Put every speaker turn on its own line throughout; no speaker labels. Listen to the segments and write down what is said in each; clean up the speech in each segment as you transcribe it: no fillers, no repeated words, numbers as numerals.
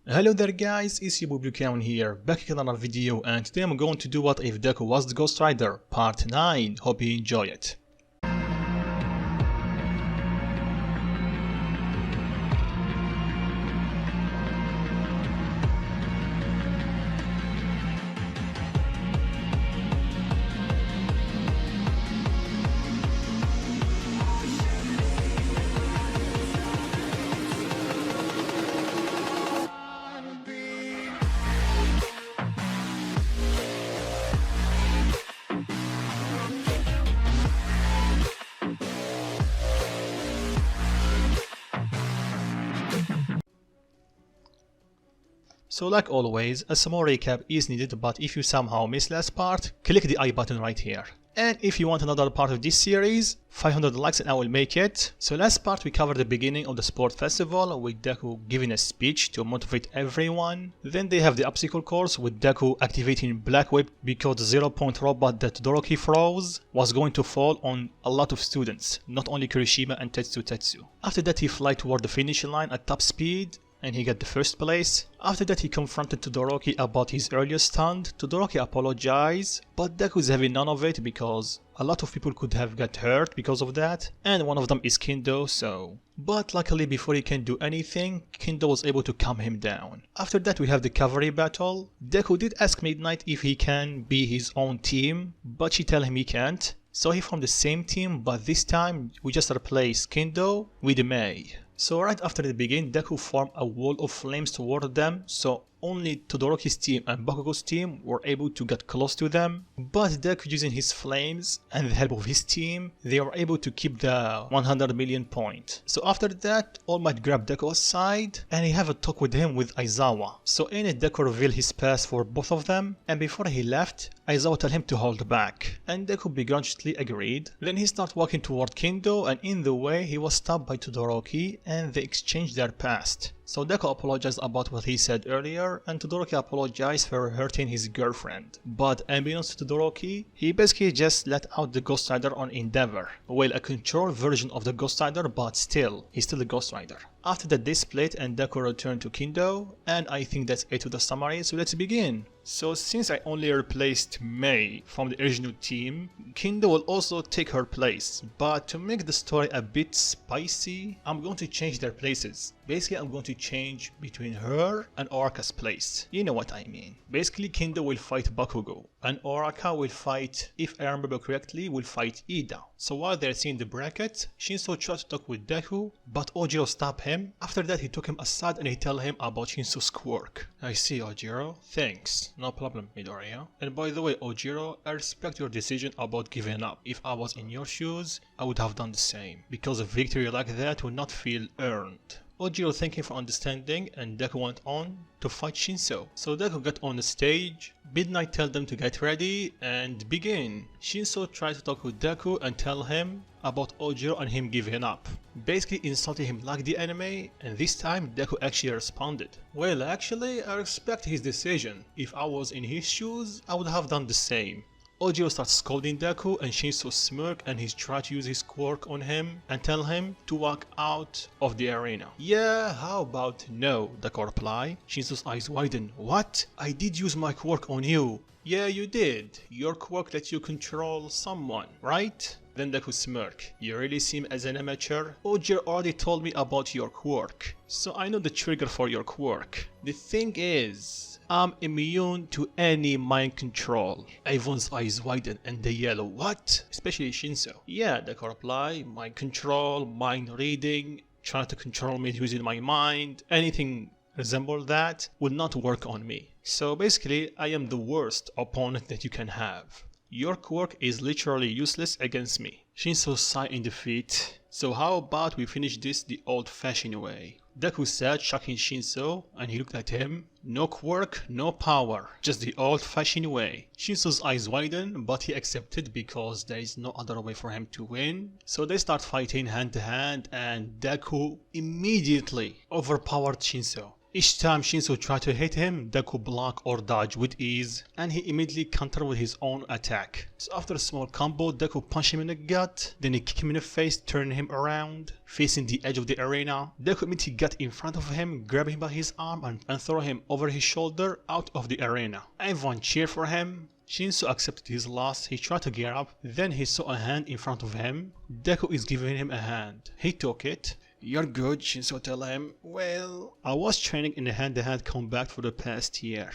Hello there guys, it's your boy Blue here, back in another video, and today I'm going to do What If Deku Was the Ghost Rider, part 9, hope you enjoy it. So like always, a small recap is needed, but if you somehow missed last part, click the I button right here. And if you want another part of this series, 500 likes and I will make it. So last part we covered the beginning of the sport festival with Deku giving a speech to motivate everyone. Then they have the obstacle course with Deku activating Black Whip because the 0-point robot that Todoroki froze was going to fall on a lot of students, not only Kirishima and Tetsu. After that he fly toward the finish line at top speed and he got the first place. After that he confronted Todoroki about his earlier stunt. Todoroki apologized, but Deku is having none of it because a lot of people could have got hurt because of that, and one of them is Kendo, so... But luckily before he can do anything, Kendo was able to calm him down. After that we have the Cavalry Battle. Deku did ask Midnight if he can be his own team, but she tell him he can't. So he formed the same team, but this time we just replace Kendo with Mei. So right after they begin, Deku formed a wall of flames toward them, so only Todoroki's team and Bakugou's team were able to get close to them. But Deku, using his flames and the help of his team, they were able to keep the 100 million point. So after that, All Might grabbed Deku aside and he have a talk with him with Aizawa. So in it, Deku revealed his past for both of them, and before he left, Aizawa told him to hold back, and Deku begrudgingly agreed. Then he started walking toward Kendo, and in the way he was stopped by Todoroki and they exchanged their past. So Deku apologized about what he said earlier, and Todoroki apologized for hurting his girlfriend. But unbeknownst to Todoroki, he basically just let out the Ghost Rider on Endeavor. Well, a controlled version of the Ghost Rider, but still, he's still the Ghost Rider. After that they split and Deku returned to Kendo, and I think that's it to the summary, so let's begin. So since I only replaced Mei from the original team, Kendo will also take her place, but to make the story a bit spicy, I'm going to change their places. Basically I'm going to change between her and Oraka's place. You know what I mean. Basically Kendo will fight Bakugou, and Oraka will fight, if I remember correctly, will fight Ida. So while they're seeing the bracket, Shinso tried to talk with Deku, but Ojiro stopped him. After that he took him aside and he told him about Shinso's quirk. I see, Ojiro, thanks. No problem, Midoriya. And by the way, Ojiro, I respect your decision about giving up. If I was in your shoes, I would have done the same, because a victory like that would not feel earned. Ojiro thanked him for understanding, and Deku went on to fight Shinso. So Deku got on the stage, Midnight told them to get ready and begin. Shinso tried to talk with Deku and tell him about Ojiro and him giving up, basically insulting him like the anime, and this time Deku actually responded. Well, actually, I respect his decision. If I was in his shoes, I would have done the same. Ojiro starts scolding Deku and Shinso smirk, and he's trying to use his quirk on him and tell him to walk out of the arena. Yeah, how about no, Deku replied. Shinso's eyes widen. What? I did use my quirk on you. Yeah, you did. Your quirk lets you control someone, right? Then Deku smirk. You really seem as an amateur. Ojiro already told me about your quirk, so I know the trigger for your quirk. The thing is, I'm immune to any mind control. Everyone's eyes widen and they yell, what? Especially Shinso. Yeah, Deku reply, mind control, mind reading, trying to control me using my mind, anything resemble that will not work on me. So basically, I am the worst opponent that you can have. Your quirk is literally useless against me. Shinso sighed in defeat. So how about we finish this the old-fashioned way? Deku said, shocking Shinso, and he looked at him. No quirk, no power, just the old-fashioned way. Shinso's eyes widened, but he accepted because there is no other way for him to win. So they start fighting hand to hand, and Deku immediately overpowered Shinso. Each time Shinso tried to hit him, Deku block or dodge with ease, and he immediately countered with his own attack. So after a small combo, Deku punched him in the gut, then he kicked him in the face, turning him around, facing the edge of the arena. Deku immediately got in front of him, grabbed him by his arm and threw him over his shoulder out of the arena. Everyone cheered for him. Shinso accepted his loss. He tried to gear up, then he saw a hand in front of him. Deku is giving him a hand. He took it. "You're good," Shinso tell him. "Well, I was training in a hand-to-hand combat for the past year."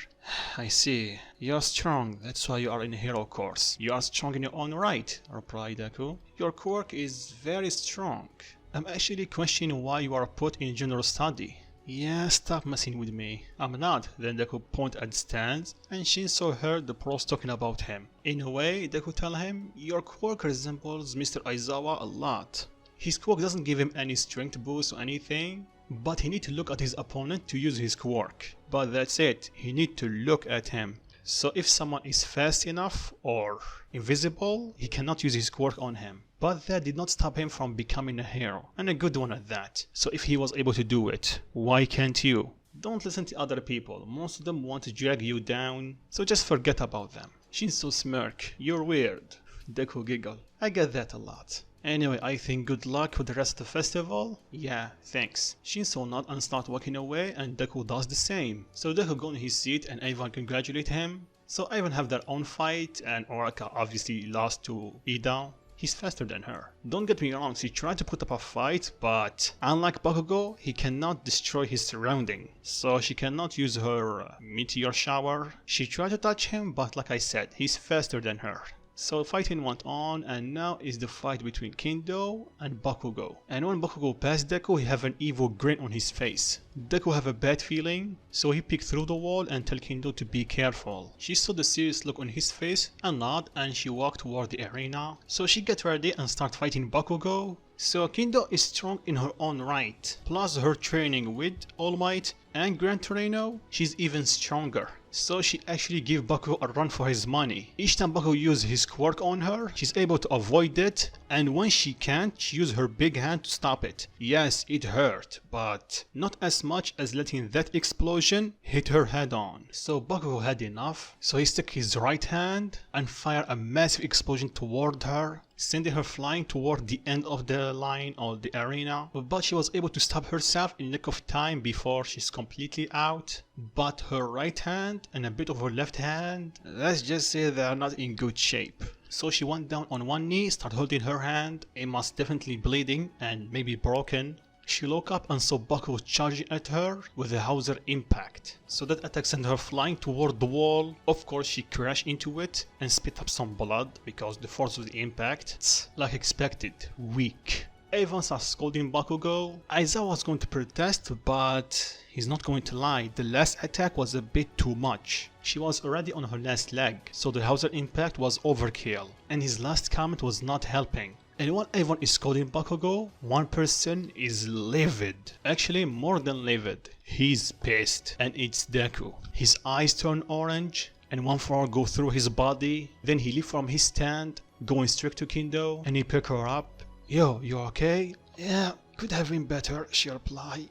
"I see. You're strong, that's why you are in a hero course." "You are strong in your own right," replied Deku. "Your quirk is very strong. I'm actually questioning why you are put in general study." "Yeah, stop messing with me." "I'm not." Then Deku pointed at the stands, and Shinso heard the pros talking about him. In a way, Deku tell him, "Your quirk resembles Mr. Aizawa a lot." His quirk doesn't give him any strength boost or anything, but he need to look at his opponent to use his quirk. But that's it, he need to look at him. So if someone is fast enough or invisible, he cannot use his quirk on him. But that did not stop him from becoming a hero, and a good one at that. So if he was able to do it, why can't you? Don't listen to other people, most of them want to drag you down, so just forget about them. Shinso smirk, "You're weird." Deku giggle, "I get that a lot. Anyway, I think good luck with the rest of the festival." "Yeah, thanks." Shinso nod and start walking away, and Deku does the same. So Deku go on his seat and everyone congratulate him. So everyone have their own fight, and Oraka obviously lost to Ida. He's faster than her. Don't get me wrong, she tried to put up a fight, but unlike Bakugou, he cannot destroy his surrounding. So she cannot use her meteor shower. She tried to touch him, but like I said, he's faster than her. So fighting went on, and now is the fight between Kingdom and Bakugou. And when Bakugou passed Deku, he have an evil grin on his face. Deku have a bad feeling, so he peeked through the wall and tell Kingdom to be careful. She saw the serious look on his face and nod, and she walked toward the arena. So she get ready and start fighting Bakugou. So Kingdom is strong in her own right, plus her training with All Might and Gran Torino, she's even stronger. So she actually give Bakugou a run for his money. Each time Bakugou uses his quirk on her, she's able to avoid it, and when she can't, she uses her big hand to stop it. Yes, it hurt, but not as much as letting that explosion hit her head on. So Bakugou had enough, so he stuck his right hand and fired a massive explosion toward her, sending her flying toward the end of the line or the arena. But she was able to stop herself in the nick of time before she's completely out. But her right hand and a bit of her left hand, let's just say they are not in good shape. So she went down on one knee, started holding her hand. It was definitely bleeding and maybe broken. She woke up and saw Bakugou charging at her with a Hauser impact. So that attack sent her flying toward the wall. Of course she crashed into it and spit up some blood because the force of the impact, like expected, weak. Everyone starts scolding Bakugou. Aizawa was going to protest, but he's not going to lie, the last attack was a bit too much. She was already on her last leg, so the Hauser impact was overkill, and his last comment was not helping. And while everyone is scolding Bakugou, one person is livid. Actually, more than livid. He's pissed, and it's Deku. His eyes turn orange, and one flower go through his body. Then he leaves from his stand, going straight to Kingdom, and he pick her up. "Yo, you okay?" "Yeah, could have been better," she replied.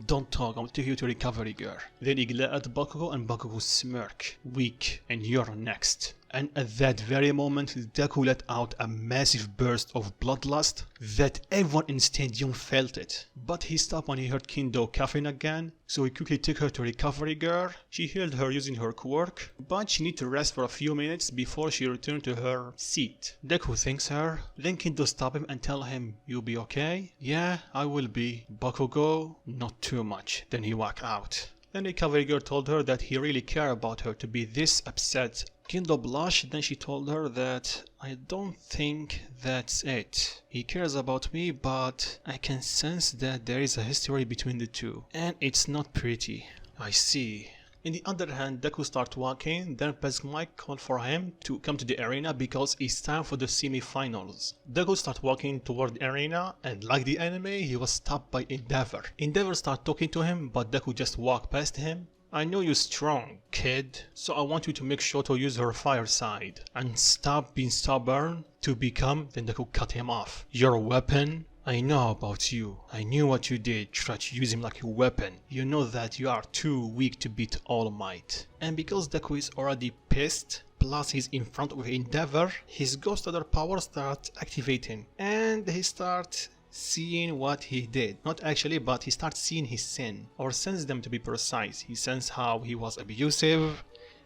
"Don't talk, I'll take you to recovery, girl." Then he glared at Bakugou, and Bakugou smirk. "Weak, and you're next." And at that very moment, Deku let out a massive burst of bloodlust that everyone in the stadium felt it. But he stopped when he heard Kingdom coughing again, so he quickly took her to recovery girl. She healed her using her quirk, but she needed to rest for a few minutes before she returned to her seat. Deku thanks her, then Kingdom stopped him and tell him, "You'll be okay?" "Yeah, I will be." "Bakugou, not too much." Then he walked out. Then the recovery girl told her that he really cared about her to be this upset. Kingdom blushed, then she told her that I don't think that's it. He cares about me, but I can sense that there is a history between the two, and it's not pretty. I see. On the other hand, Deku started walking, then Pezk Mike called for him to come to the arena because it's time for the semi-finals. Deku started walking toward the arena, and like the anime, he was stopped by Endeavor. Endeavor started talking to him, but Deku just walked past him. "I know you're strong, kid, so I want you to make sure to use her fire side and stop being stubborn to become..." Then Deku cut him off. "Your weapon I know about you. I knew what you did. Try to use him like a weapon. You know that you are too weak to beat All Might. And because Deku is already pissed, plus he's in front of Endeavor, his ghost other powers start activating. And he starts seeing what he did. Not actually, but he starts seeing his sin. Or sends them to be precise. He sends how he was abusive,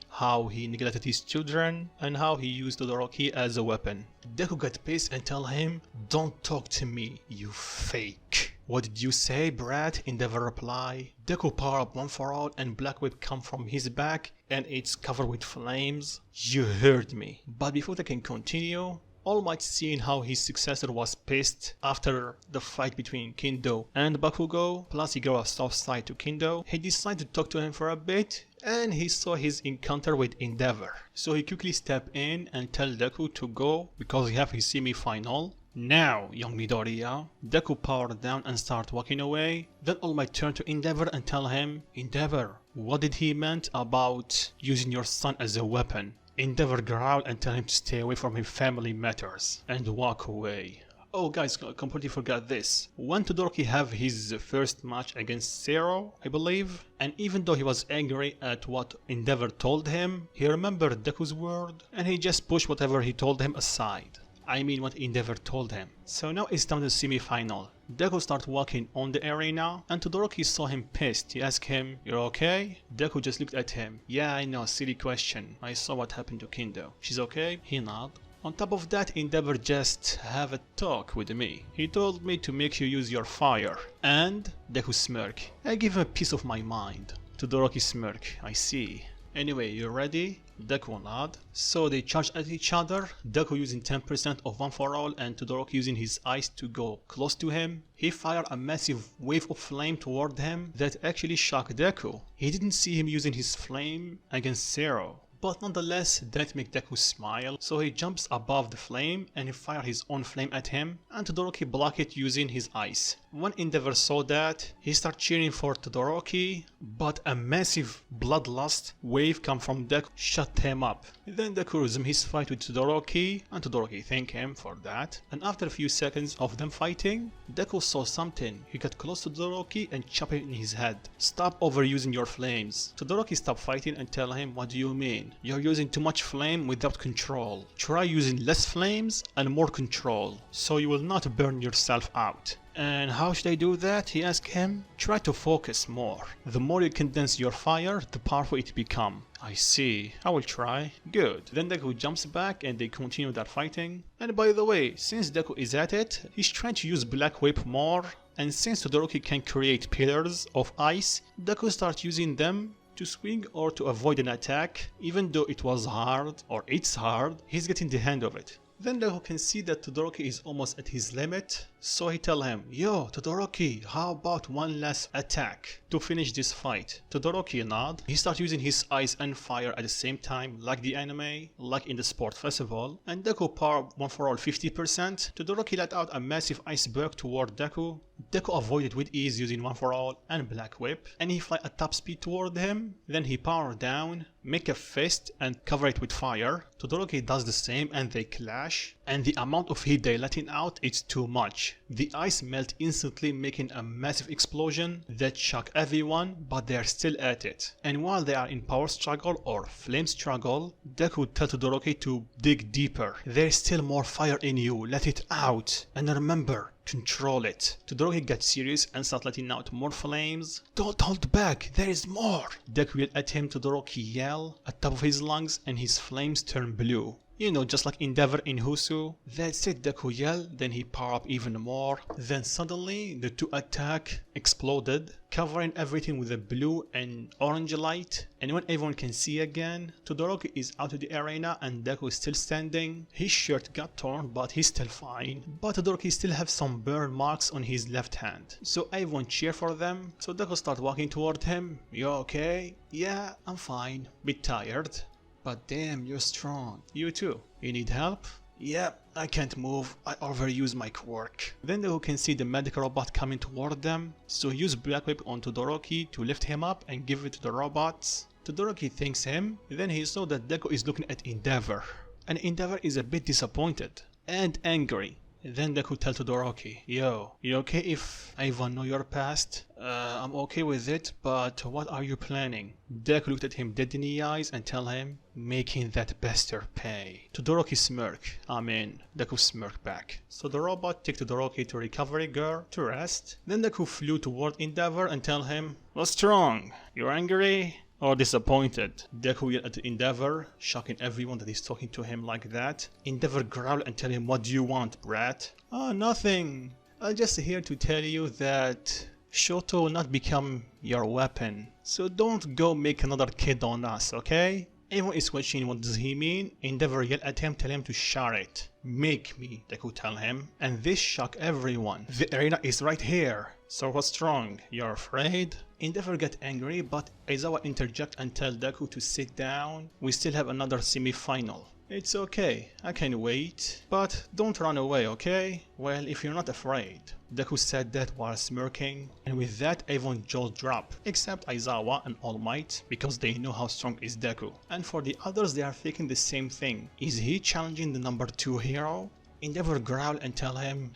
how he neglected his children, and how he used Todoroki as a weapon. Deku got pissed and tell him, "Don't talk to me, you fake." "What did you say, brat?" Endeavor reply. Deku power up one for all and Black Whip come from his back and it's covered with flames. You heard me. But before they can continue, All Might, seeing how his successor was pissed after the fight between Kingdom and Bakugou, plus he got a soft side to Kingdom, he decided to talk to him for a bit, and he saw his encounter with Endeavor. So he quickly stepped in and tell Deku to go because he have his semi-final. "Now, young Midoriya." Deku powered down and started walking away. Then All Might turned to Endeavor and tell him, "Endeavor, what did he meant about using your son as a weapon?" Endeavor growled and tell him to stay away from his family matters and walk away. Oh guys, I completely forgot this. When Todoroki have his first match against Zero, I believe, and even though he was angry at what Endeavor told him, he remembered Deku's word and he just pushed whatever he told him aside. I mean what Endeavor told him. So now it's down to the semi-final. Deku started walking on the arena and Todoroki saw him pissed. He asked him, "You're okay?" Deku just looked at him. "Yeah, I know, silly question. I saw what happened to Kingdom. She's okay?" He nodded. On top of that, Endeavor just have a talk with me. He told me to make you use your fire. And Deku smirk. I give him a piece of my mind. Todoroki smirk. I see. Anyway, you ready? Deku nod. So they charge at each other, Deku using 10% of One For All and Todoroki using his ice to go close to him. He fired a massive wave of flame toward him that actually shocked Deku. He didn't see him using his flame against Zero. But nonetheless, that made Deku smile, so he jumps above the flame and he fires his own flame at him, and Todoroki blocked it using his ice. When Endeavor saw that, he started cheering for Todoroki, but a massive bloodlust wave come from Deku shut him up. Then Deku resumed his fight with Todoroki, and Todoroki thanked him for that. And after a few seconds of them fighting, Deku saw something. He got close to Todoroki and chopped it in his head. "Stop overusing your flames." Todoroki stopped fighting and tell him, "What do you mean? You're using too much flame without control. Try using less flames and more control, so you will not burn yourself out." "And how should I do that?" he asked him. "Try to focus more. The more you condense your fire, the powerful it become." "I see. I will try." Good. Then Deku jumps back and they continue their fighting. And by the way, since Deku is at it, he's trying to use Black Whip more. And since Todoroki can create pillars of ice, Deku starts using them to swing or to avoid an attack. Even though it was hard, or it's hard, he's getting the hand of it. Then Deku can see that Todoroki is almost at his limit, so he tell him, "Yo, Todoroki, how about one last attack to finish this fight?" Todoroki nod. He starts using his ice and fire at the same time, like the anime, like in the sport festival, and Deku power One For All 50%. Todoroki let out a massive iceberg toward Deku. Deku avoided with ease using One For All and Black Whip, and he fly at top speed toward him. Then he power down, make a fist and cover it with fire. Todoroki does the same and they clash, and the amount of heat they letting out is too much. The ice melt instantly, making a massive explosion that shock everyone, but they are still at it. And while they are in power struggle or flame struggle, Deku tells Todoroki to dig deeper. There's still more fire in you, let it out. And remember, control it. Todoroki gets serious and starts letting out more flames. "Don't hold back, there is more!" Deku yelled at him. Todoroki yell at top of his lungs and his flames turn blue. You know, just like Endeavor in Husu. That's it, Deku yell, then he power up even more. Then suddenly, the two attack exploded, covering everything with a blue and orange light. And when everyone can see again, Todoroki is out of the arena and Deku is still standing. His shirt got torn, but he's still fine. But Todoroki still have some burn marks on his left hand. So everyone cheer for them. So Deku start walking toward him. "You okay?" "Yeah, I'm fine. Bit tired." "But damn, you're strong." "You too. You need help?" "Yeah, I can't move. I overuse my quirk." Then Deku can see the medical robot coming toward them, so he used Black Whip on Todoroki to lift him up and give it to the robots. Todoroki thanks him. Then he saw that Deku is looking at Endeavor, and Endeavor is a bit disappointed and angry. Then Deku tell Todoroki, yo, you okay if I even know your past? I'm okay with it, but what are you planning? Deku looked at him dead in the eyes and tell him, making that bastard pay. Todoroki smirk, Deku smirk back. So the robot take Todoroki to Recovery Girl to rest. Then Deku flew toward Endeavor and tell him, what's wrong? You're angry? Or disappointed? Deku yelled at Endeavor, shocking everyone that he's talking to him like that. Endeavor growled and tell him, what do you want, brat? Oh, nothing. I'm just here to tell you that Shoto will not become your weapon. So don't go make another kid on us, okay? Everyone is questioning what does he mean. Endeavor yelled at him, tell him to share it. Make me, Deku tell him. And this shocked everyone. The arena is right here. So what's wrong? You're afraid? Endeavor get angry, but Aizawa interject and tell Deku to sit down. We still have another semi-final. It's okay, I can wait. But don't run away, okay? Well, if you're not afraid. Deku said that while smirking, and with that everyone jaw drop, except Aizawa and All Might, because they know how strong is Deku. And for the others, they are thinking the same thing. Is he challenging the number 2 hero? Endeavor growl and tell him,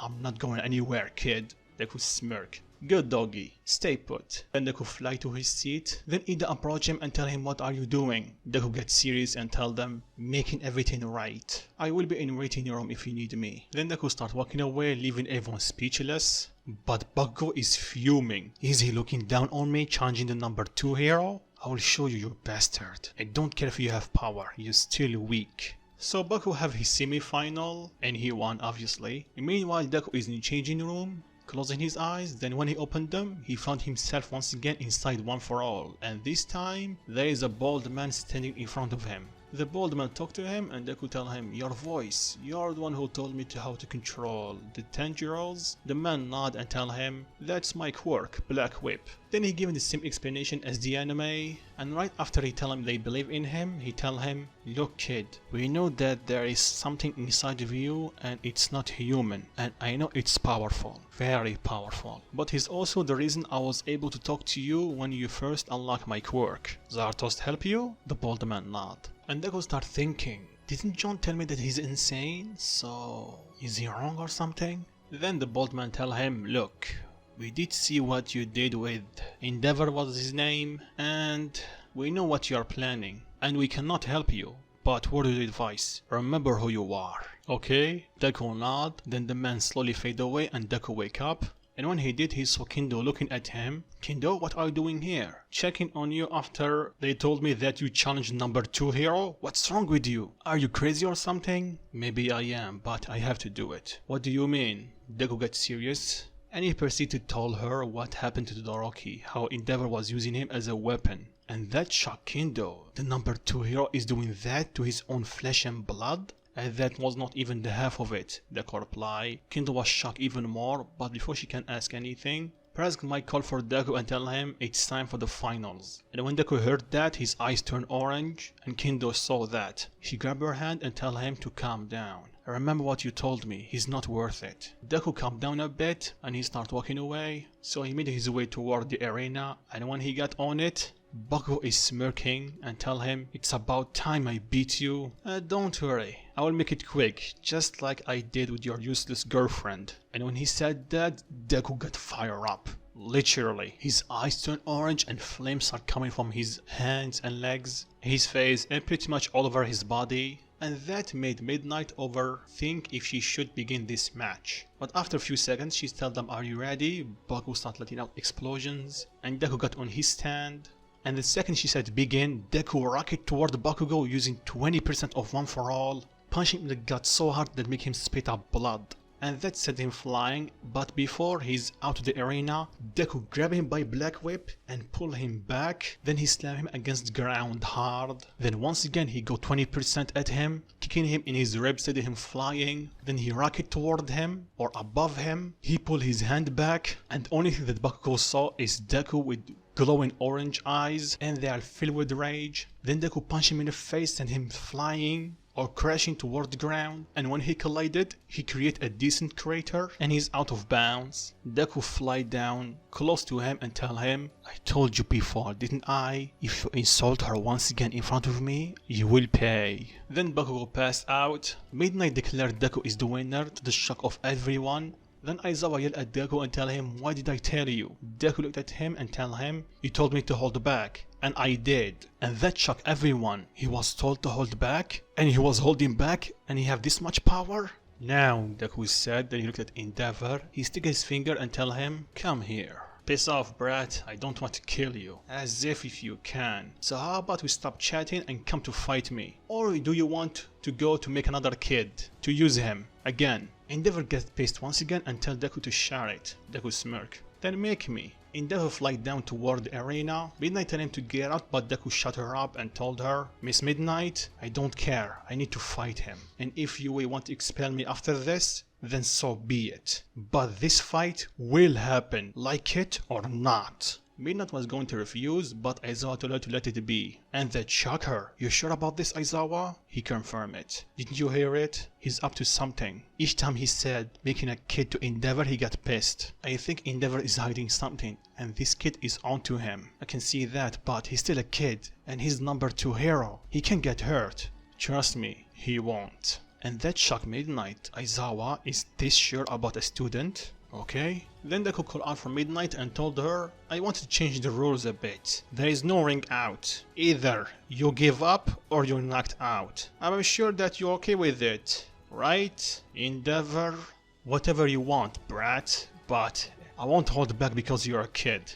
I'm not going anywhere, kid. Deku smirk. Good doggy, stay put. Then Deku fly to his seat. Then Ida approach him and tell him, what are you doing? Deku gets serious and tell them, making everything right. I will be in waiting room if you need me. Then Deku start walking away, leaving everyone speechless. But Bakugou is fuming. Is he looking down on me, challenging the number 2 hero? I will show you, you bastard. I don't care if you have power, you're still weak. So Bakugou have his semi-final, and he won obviously. Meanwhile Deku is in the changing room, closing his eyes. Then when he opened them, he found himself once again inside One for All, and this time there is a bald man standing in front of him. The bald man talked to him and Deku tell him, your voice, you're the one who told me how to control the Tanjiros. The man nod and tell him, that's my quirk, Black Whip. Then he given the same explanation as the anime, and right after he tell him they believe in him, he tell him, look kid, we know that there is something inside of you and it's not human, and I know it's powerful, very powerful, but he's also the reason I was able to talk to you when you first unlocked my quirk. Zartos help you? The bald man nod. And Deku start thinking, didn't John tell me that he's insane? So is he wrong or something? Then the bald man tell him, look, we did see what you did with Endeavor was his name, and we know what you are planning, and we cannot help you. But word of advice, remember who you are. Okay? Deku nod, then the man slowly fade away and Deku wake up. And when he did, he saw Kendo looking at him. Kendo, what are you doing here? Checking on you after they told me that you challenged number 2 hero? What's wrong with you? Are you crazy or something? Maybe I am, but I have to do it. What do you mean? Deku gets serious. And he proceeded to tell her what happened to Todoroki, how Endeavor was using him as a weapon. And that shocked Kendo. The number 2 hero is doing that to his own flesh and blood? And that was not even the half of it, Deku replied. Kendo was shocked even more, but before she can ask anything, Prask might call for Deku and tell him it's time for the finals. And when Deku heard that, his eyes turned orange, and Kendo saw that. She grabbed her hand and tell him to calm down. Remember what you told me, he's not worth it. Deku calmed down a bit, and he started walking away, so he made his way toward the arena, and when he got on it, Bakugou is smirking and tell him, it's about time I beat you. Don't worry, I will make it quick, just like I did with your useless girlfriend. And when he said that, Deku got fired up. Literally, his eyes turned orange and flames are coming from his hands and legs, his face and pretty much all over his body. And that made Midnight overthink if she should begin this match. But after a few seconds, she told them, are you ready? Bakugou started letting out explosions, and Deku got on his stand. And the second she said begin, Deku rocketed toward Bakugou using 20% of One for All, punching him in the gut so hard that made him spit out blood. And that sent him flying, but before he's out of the arena, Deku grabbed him by Black Whip and pulled him back. Then he slammed him against the ground hard. Then once again he got 20% at him, kicking him in his ribs, sending him flying. Then he rocketed toward him, or above him. He pulled his hand back, and the only thing that Bakugou saw is Deku with glowing orange eyes, and they are filled with rage. Then Deku punched him in the face, sent him flying. or crashing toward the ground, and when he collided, he created a decent crater and he's out of bounds. Deku fly down close to him and tell him, I told you before, didn't I? If you insult her once again in front of me, you will pay. Then Bakugou passed out. Midnight declared Deku is the winner to the shock of everyone. Then Aizawa yelled at Deku and tell him, why did I tell you? Deku looked at him and tell him, you told me to hold back. And I did. And that shocked everyone. He was told to hold back, and he was holding back, and he have this much power? Now, Deku said. Then he looked at Endeavor. He stick his finger and tell him, come here. Piss off, brat, I don't want to kill you. As if you can. So how about we stop chatting and come to fight me? Or do you want to go to make another kid? To use him again? Endeavor gets pissed once again and tell Deku to share it. Deku smirk. Then make me. Endeavor fly down toward the arena. Midnight tell him to get out, but Deku shut her up and told her, Miss Midnight, I don't care, I need to fight him. And if you will want to expel me after this, then so be it. But this fight will happen, like it or not. Midnight was going to refuse, but Aizawa told her to let it be. And that shocked her. You sure about this, Aizawa? He confirmed it. Didn't you hear it? He's up to something. Each time he said making a kid to Endeavor, he got pissed. I think Endeavor is hiding something, and this kid is onto him. I can see that, but he's still a kid, and he's number 2 hero. He can get hurt. Trust me, he won't. And that shocked Midnight. Aizawa is this sure about a student? Okay. Then Deku called out from Midnight and told her, I want to change the rules a bit. There is no ring out. Either you give up or you're knocked out. I'm sure that you're okay with it, right? Endeavor? Whatever you want, brat. But I won't hold back because you're a kid.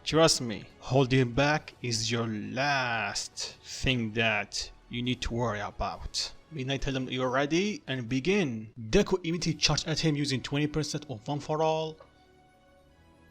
Trust me, holding back is your last thing that you need to worry about. Midnight tell them that you're ready and begin. Deku immediately charged at him using 20% of one for all.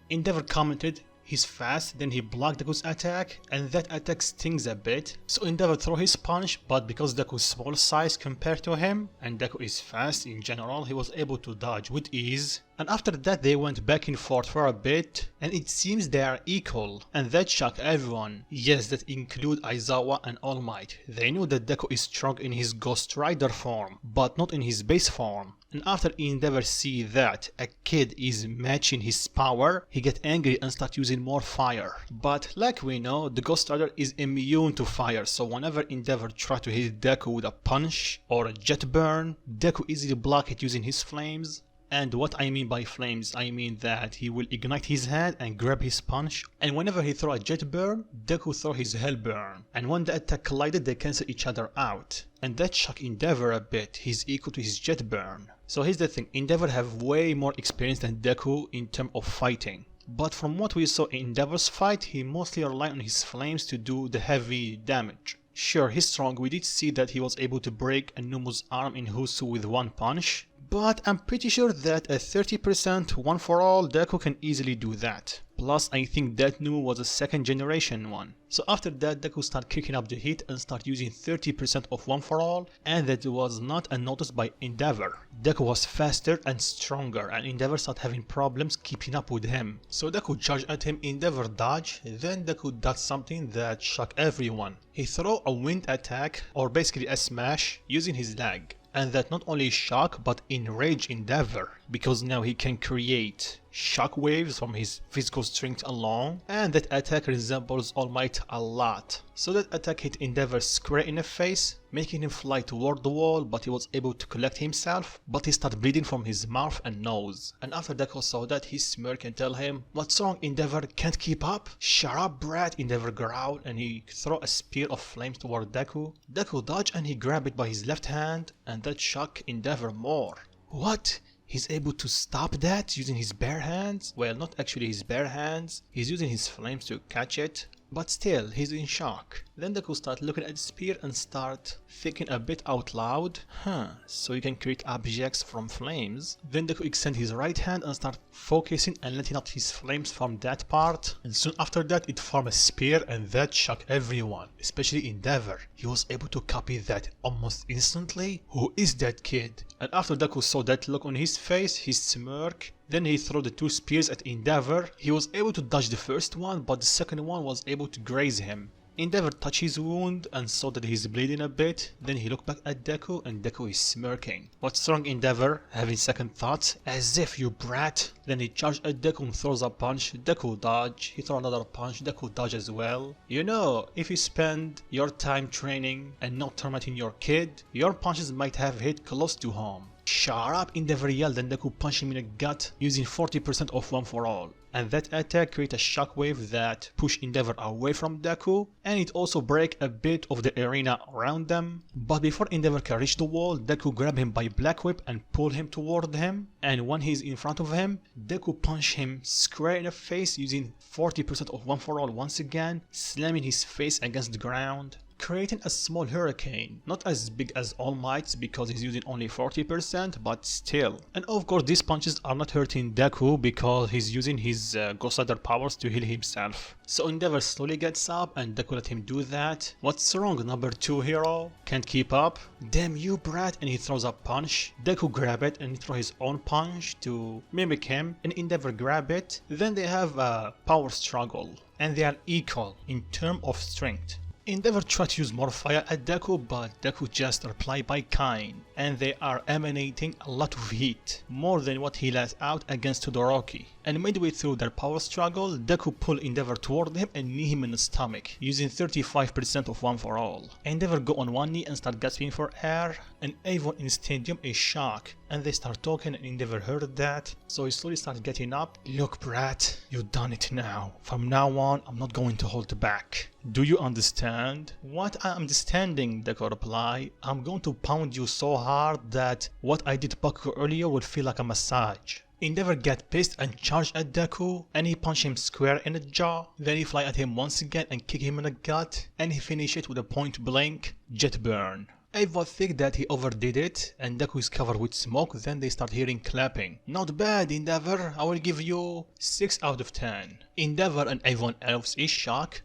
Endeavor commented, he's fast, then he blocked Deku's attack, and that attack stings a bit. So Endeavor threw his punch, but because Deku's small size compared to him, and Deku is fast in general, he was able to dodge with ease. And after that they went back and forth for a bit, and it seems they are equal, and that shocked everyone. Yes, that include Aizawa and All Might. They knew that Deku is strong in his Ghost Rider form, but not in his base form. And after Endeavor see that a kid is matching his power, he get angry and start using more fire. But like we know, the Ghost Rider is immune to fire, so whenever Endeavor try to hit Deku with a punch or a jet burn, Deku easily block it using his flames. And what I mean by flames, I mean that he will ignite his hand and grab his punch, and whenever he throw a jet burn, Deku throw his hell burn, and when the attack collided they cancel each other out. And that shocked Endeavor a bit, he's equal to his jet burn. So here's the thing, Endeavor have way more experience than Deku in terms of fighting. But from what we saw in Endeavor's fight, he mostly relied on his flames to do the heavy damage. Sure, he's strong, we did see that he was able to break a Numu's arm in Husu with one punch, but I'm pretty sure that a 30% one for all Deku can easily do that. Plus I think that Numu was a 2nd generation one. So after that Deku started kicking up the heat and start using 30% of one for all, and that was not unnoticed by Endeavor. Deku was faster and stronger, and Endeavor started having problems keeping up with him. So Deku charged at him, Endeavor dodged, then Deku does something that shocked everyone. He threw a wind attack, or basically a smash, using his leg. And that not only shock but enrage Endeavor, because now he can create shock waves from his physical strength alone, and that attack resembles All Might a lot. So that attack hit Endeavor square in the face, making him fly toward the wall, but he was able to collect himself, but he started bleeding from his mouth and nose. And after Deku saw that, he smirked and tell him, what's wrong, Endeavor, can't keep up? Shut up, brat, Endeavor growled, and he threw a spear of flames toward Deku. Deku dodged and he grabbed it by his left hand, and that shocked Endeavor more. What? He's able to stop that using his bare hands? Well, not actually his bare hands, he's using his flames to catch it. But still, he's in shock. Then Deku start looking at the spear and start thinking a bit out loud. So you can create objects from flames. Then Deku extend his right hand and start focusing and letting out his flames from that part. And soon after that, it formed a spear, and that shocked everyone, especially Endeavor. He was able to copy that almost instantly. Who is that kid? And after Deku saw that look on his face, he smirked. Then he threw the 2 spears at Endeavor. He was able to dodge the first one, but the second one was able to graze him. Endeavor touched his wound and saw that he's bleeding a bit. Then he looked back at Deku and Deku is smirking. What's wrong, Endeavor? Having second thoughts? As if, you brat. Then he charged at Deku and throws a punch. Deku dodge. He throws another punch. Deku dodge as well. You know, if you spend your time training and not tormenting your kid, your punches might have hit close to home. Shut up, Endeavor yelled, and Deku punched him in the gut using 40% of One For All. And that attack created a shockwave that pushed Endeavor away from Deku, and it also broke a bit of the arena around them. But before Endeavor can reach the wall, Deku grabbed him by Black Whip and pulled him toward him. And when he's in front of him, Deku punched him square in the face using 40% of One For All once again, slamming his face against the ground, creating a small hurricane, not as big as All Might's because he's using only 40%, but still. And of course these punches are not hurting Deku because he's using his Ghost Rider powers to heal himself. So Endeavor slowly gets up and Deku let him do that. What's wrong, number 2 hero? Can't keep up? Damn you brat, and he throws a punch. Deku grab it and throw his own punch to mimic him, and Endeavor grab it. Then they have a power struggle and they are equal in terms of strength. Endeavor tried to use more fire at Deku, but Deku just replied by kind, and they are emanating a lot of heat, more than what he let out against Todoroki. And midway through their power struggle, Deku pulled Endeavor toward him and knee him in the stomach, using 35% of One For All. Endeavor go on one knee and start gasping for air, and everyone in the stadium is shocked, and they start talking and Endeavor heard that, so he slowly started getting up. Look brat, you done it now. From now on, I'm not going to hold back. Do you understand? What I am understanding, Deku replied. I'm going to pound you so hard that what I did Bakugou earlier will feel like a massage. Endeavor get pissed and charged at Deku, and he punched him square in the jaw. Then he fly at him once again and kick him in the gut, and he finish it with a point blank jet burn. Everyone think that he overdid it, and Deku is covered with smoke. Then they start hearing clapping. Not bad, Endeavor. I will give you 6 out of 10. Endeavor and everyone else is shocked.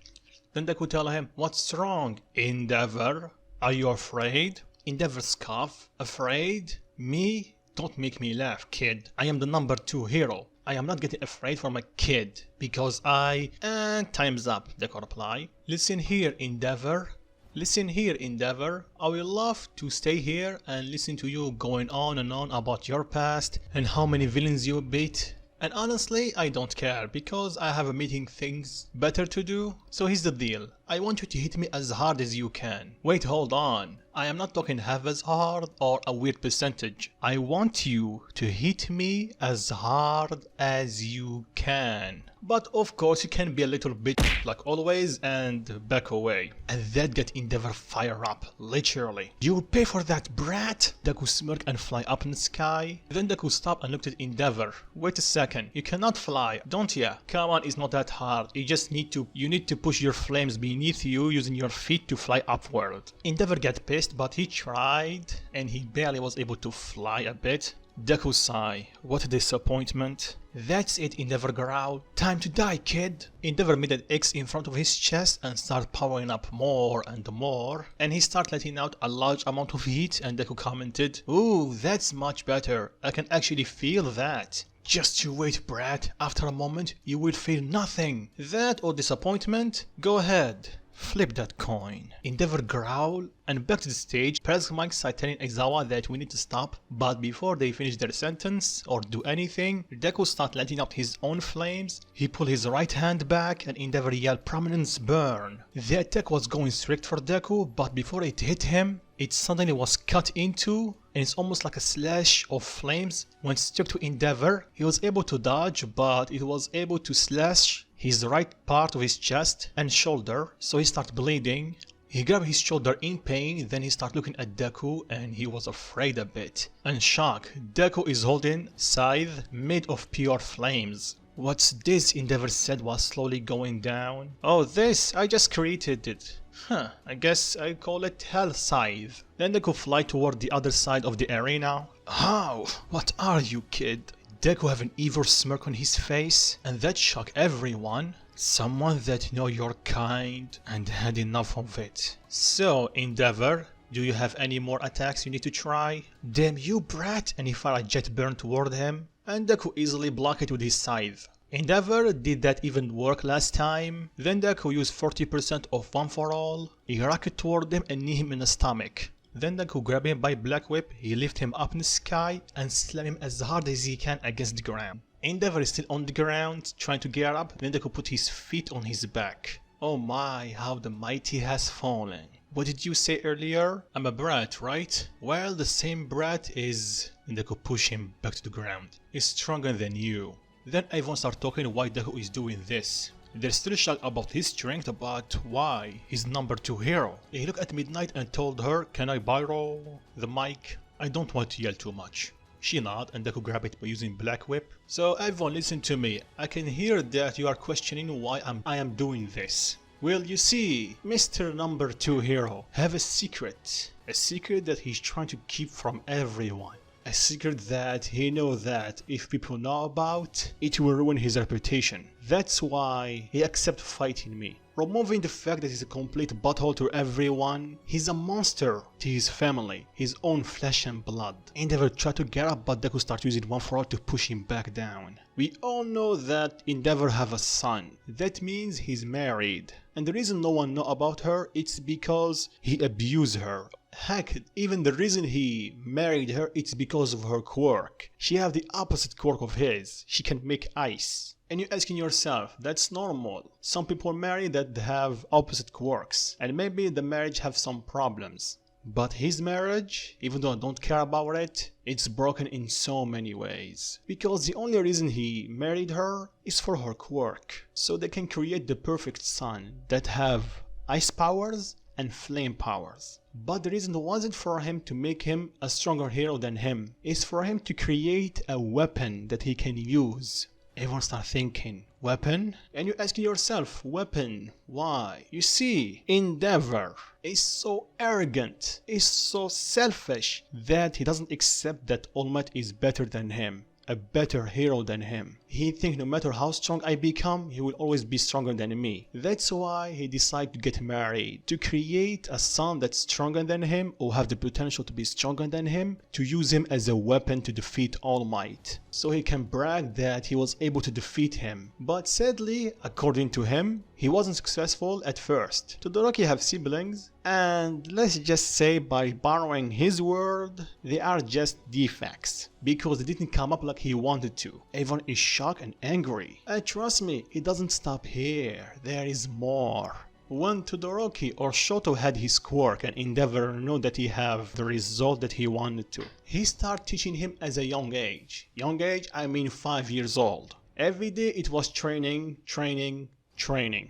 Then Deku tell him, what's wrong, Endeavor? Are you afraid? Endeavor scoff. Afraid? Me? Don't make me laugh, kid. I am the number 2 hero. I am not getting afraid for my kid, because And time's up, Deku reply. Listen here, Endeavor. Listen here, Endeavor. I will love to stay here and listen to you going on and on about your past and how many villains you beat. And honestly, I don't care, because I have a meeting things better to do. So here's the deal. I want you to hit me as hard as you can. Wait, hold on. I am not talking half as hard or a weird percentage. I want you to hit me as hard as you can. But of course you can be a little bit like always and back away. And that get Endeavor fire up, literally. You will pay for that, brat! Deku smirk and fly up in the sky. Then Deku stopped and looked at Endeavor. Wait a second, you cannot fly, don't ya? Come on, it's not that hard. You need to push your flames beneath you using your feet to fly upward. Endeavor get pissed, but he tried and he barely was able to fly a bit. Deku sigh. What a disappointment. That's it, Endeavor growled. Time to die, kid. Endeavor made an X in front of his chest and started powering up more and more. And he started letting out a large amount of heat, and Deku commented, ooh, that's much better. I can actually feel that. Just you wait, brat. After a moment, you will feel nothing. That or disappointment? Go ahead. Flip that coin. Endeavor growl and back to the stage. Press Mike started telling Aizawa that we need to stop, but before they finish their sentence or do anything, Deku started letting out his own flames. He pulled his right hand back and Endeavor yelled prominence burn. The attack was going straight for Deku, but before it hit him, it suddenly was cut into, and it's almost like a slash of flames went straight to Endeavor. He was able to dodge, but it was able to slash his right part of his chest and shoulder, so he started bleeding. He grabbed his shoulder in pain, then he started looking at Deku and he was afraid a bit. And shocked, Deku is holding scythe made of pure flames. What's this? Endeavor said while slowly going down. Oh, this? I just created it. Huh, I guess I call it Hell Scythe. Then Deku fly toward the other side of the arena. How? What are you, kid? Deku have an evil smirk on his face, and that shocked everyone. Someone that know you're kind and had enough of it. So, Endeavor, do you have any more attacks you need to try? Damn you, brat! And he fired a jet burn toward him, and Deku easily blocked it with his scythe. Endeavor, did that even work last time? Then Deku used 40% of One For All. He rocket toward him and knee him in the stomach. Then Deku grabbed him by Black Whip, he lift him up in the sky and slam him as hard as he can against the ground. Endeavor is still on the ground, trying to get up, then Deku put his feet on his back. Oh my, how the mighty has fallen. What did you say earlier? I'm a brat, right? Well, the same brat is... Then Deku push him back to the ground. He's stronger than you. Then everyone starts talking why Deku is doing this. They're still shocked about his strength, but why? He's number 2 hero. He looked at Midnight and told her, can I borrow the mic? I don't want to yell too much. She nodded and Deku grabbed it by using Black Whip. So everyone listen to me. I can hear that you are questioning why I am doing this. Well, you see, Mr. Number 2 hero have a secret that he's trying to keep from everyone. A secret that he knows that if people know about, it will ruin his reputation. That's why he accepts fighting me. Removing the fact that he's a complete butthole to everyone, he's a monster to his family, his own flesh and blood. Endeavor tried to get up, but Deku started using One For All to push him back down. We all know that Endeavor have a son. That means he's married. And the reason no one know about her, it's because he abused her. Heck, even the reason he married her, it's because of her quirk. She have the opposite quirk of his. She can make ice. And you're asking yourself, that's normal. Some people marry that have opposite quirks, and maybe the marriage have some problems. But his marriage, even though I don't care about it, it's broken in so many ways. Because the only reason he married her is for her quirk. So they can create the perfect son that have ice powers and flame powers. But the reason wasn't for him to make him a stronger hero than him. It's for him to create a weapon that he can use. Everyone start thinking, weapon? And you're asking yourself, weapon? Why? You see, Endeavor is so arrogant, is so selfish that he doesn't accept that All Might is better than him. A better hero than him. He thinks no matter how strong I become, he will always be stronger than me. That's why he decided to get married. To create a son that's stronger than him, or have the potential to be stronger than him, to use him as a weapon to defeat All Might. So he can brag that he was able to defeat him. But sadly, according to him, he wasn't successful at first. Todoroki have siblings, and let's just say by borrowing his word, they are just defects. Because they didn't come up like he wanted to. Everyone is shocked and angry. And trust me, it doesn't stop here. There is more. When Todoroki or Shoto had his quirk and Endeavor knew that he have the result that he wanted to, he started teaching him as a young age. Young age, I mean 5 years old. Every day it was training.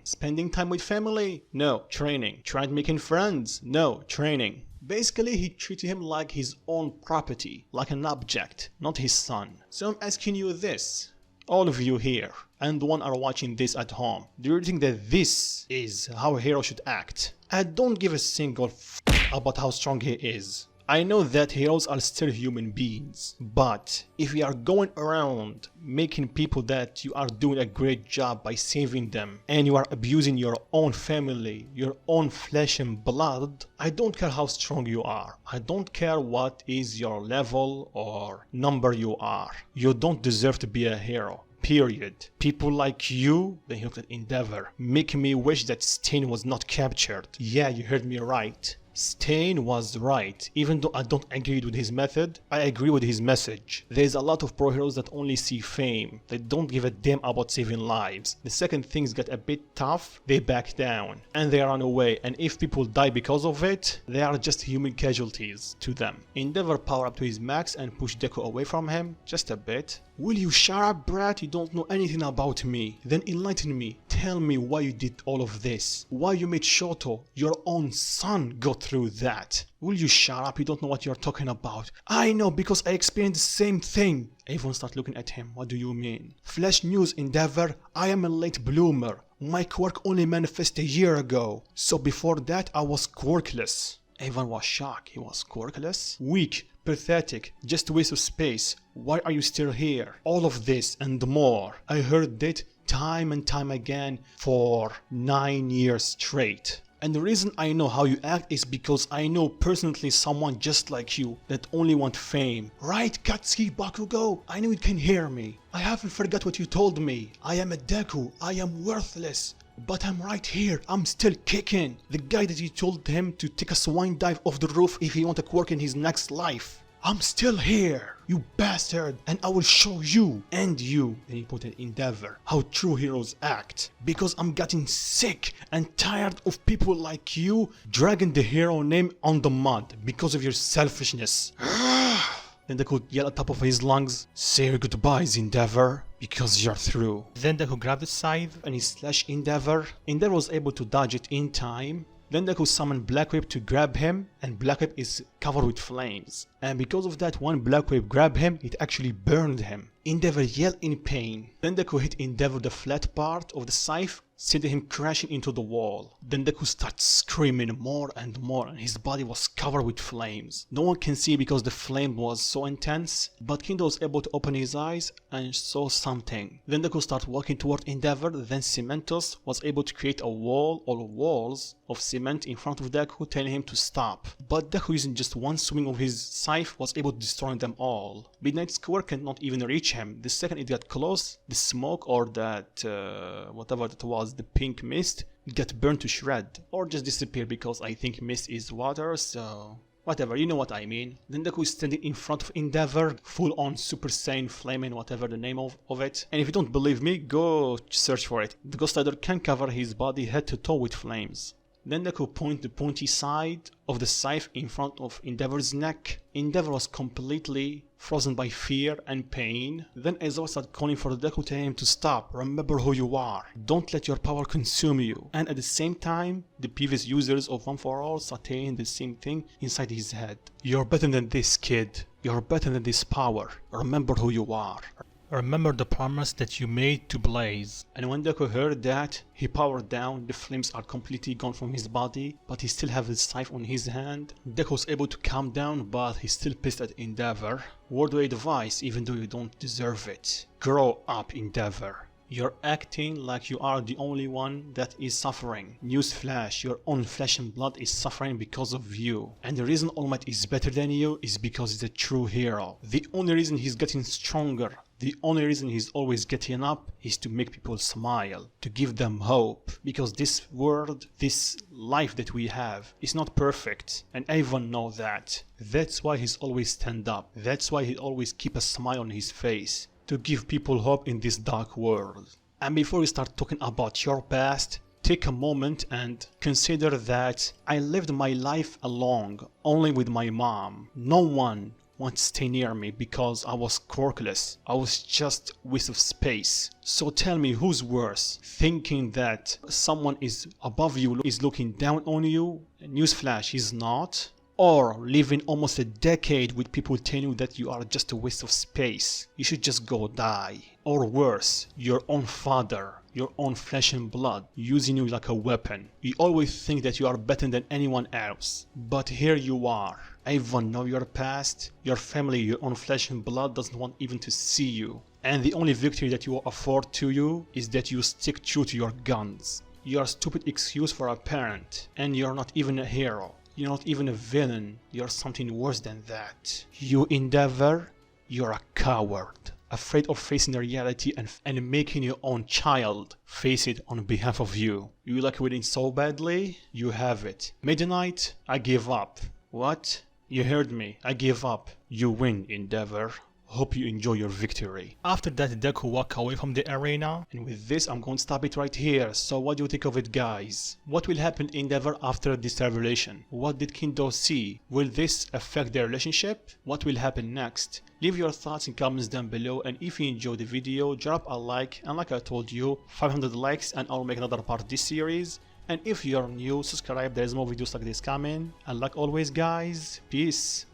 Spending time with family? No, training. Tried making friends? No, training. Basically, he treated him like his own property, like an object, not his son. So I'm asking you this, all of you here, and the one are watching this at home, do you think that this is how a hero should act? I don't give a single f about how strong he is. I know that heroes are still human beings, but if you are going around making people that you are doing a great job by saving them, and you are abusing your own family, your own flesh and blood, I don't care how strong you are. I don't care what is your level or number you are. You don't deserve to be a hero. Period. People like you, then he looked at Endeavor, make me wish that Stain was not captured. Yeah, you heard me right. Stain was right. Even though I don't agree with his method, I agree with his message. There's a lot of pro heroes that only see fame. They don't give a damn about saving lives. The second things get a bit tough, they back down and they run away, and if people die because of it, they are just human casualties to them. Endeavor power up to his max and push Deku away from him just a bit. Will you shut up, brat? You don't know anything about me. Then enlighten me. Tell me why you did all of this. Why you made Shoto, your own son, go through that. Will you shut up? You don't know what you're talking about. I know, because I experienced the same thing. Everyone start looking at him. What do you mean? Flash news, Endeavor. I am a late bloomer. My quirk only manifested a year ago. So before that, I was quirkless. Everyone was shocked. He was quirkless? Weak. Pathetic, just a waste of space. Why are you still here? All of this and more. I heard it time and time again for 9 years straight. And the reason I know how you act is because I know personally someone just like you that only want fame. Right, Cavalry Bakugou? I know you can hear me. I haven't forgot what you told me. I am a deku. I am worthless. But I'm right here. I'm still kicking. The guy that you told him to take a swine dive off the roof if he want to quirk in his next life. I'm still here, you bastard, and I will show you and you, and he put an endeavor, how true heroes act. Because I'm getting sick and tired of people like you dragging the hero name on the mud because of your selfishness. Then Deku yelled at the top of his lungs, say your goodbyes, Endeavor, because you're through. Then Deku grabbed the scythe and he slashed Endeavor. Endeavor was able to dodge it in time. Then Deku summoned Black Whip to grab him, and Black Whip is covered with flames. And because of that, when Black Whip grabbed him, it actually burned him. Endeavor yelled in pain. Then Deku hit Endeavor the flat part of the scythe, sending him crashing into the wall. Then Deku started screaming more and more, and his body was covered with flames. No one can see because the flame was so intense, but Kingdom was able to open his eyes and saw something. Then Deku started walking toward Endeavor. Then Cementos was able to create a wall or walls of cement in front of Deku, telling him to stop. But Deku, using just one swing of his scythe, was able to destroy them all. Midnight Square cannot even reach him. The second it got close, the smoke or that whatever that was, the pink mist, got burned to shred or just disappear, because I think mist is water, so whatever, you know what I mean. Then Deku is standing in front of Endeavor, full on Super Saiyan Flaming, whatever the name of it. And if you don't believe me, go search for it. The Ghost Rider can cover his body head to toe with flames. Then Deku pointed the pointy side of the scythe in front of Endeavor's neck. Endeavor was completely frozen by fear and pain. Then Aizawa started calling for Deku, telling him to stop, remember who you are, don't let your power consume you. And at the same time, the previous users of One For All started saying the same thing inside his head. You're better than this, kid. You're better than this power. Remember who you are. Remember the promise that you made to Blaze. And when Deku heard that, he powered down. The flames are completely gone from his body, but he still has his scythe on his hand. Deku was able to calm down, but he's still pissed at Endeavor. Word of advice, even though you don't deserve it. Grow up, Endeavor. You're acting like you are the only one that is suffering. Newsflash, your own flesh and blood is suffering because of you. And the reason All Might is better than you is because he's a true hero. The only reason he's getting stronger, the only reason he's always getting up is to make people smile, to give them hope. Because this world, this life that we have is not perfect, and everyone knows that. That's why he's always stand up. That's why he always keep a smile on his face, to give people hope in this dark world. And before we start talking about your past, take a moment and consider that I lived my life alone, only with my mom. No one wanted to stay near me because I was quirkless. I was just a waste of space. So tell me, who's worse? Thinking that someone is above you, is looking down on you? Newsflash, he's not. Or living almost a decade with people telling you that you are just a waste of space. You should just go die. Or worse, your own father, your own flesh and blood, using you like a weapon. You always think that you are better than anyone else. But here you are. Everyone knows your past. Your family, your own flesh and blood doesn't want even to see you. And the only victory that you afford to you is that you stick true to your guns. You are a stupid excuse for a parent. And you're not even a hero. You're not even a villain, you're something worse than that. You Endeavor, you're a coward. Afraid of facing the reality and making your own child face it on behalf of you. You like winning so badly? You have it. Midnight, I give up. What? You heard me, I give up. You win, Endeavor. Hope you enjoy your victory. After that, Deku walked away from the arena, and with this I'm going to stop it right here. So what do you think of it, guys? What will happen in Endeavor after this revelation? What did Kingdom see? Will this affect their relationship? What will happen next? Leave your thoughts in comments down below, and if you enjoyed the video, drop a like, and like I told you, 500 likes and I'll make another part of this series. And if you're new, subscribe, there's more videos like this coming. And like always, guys, peace.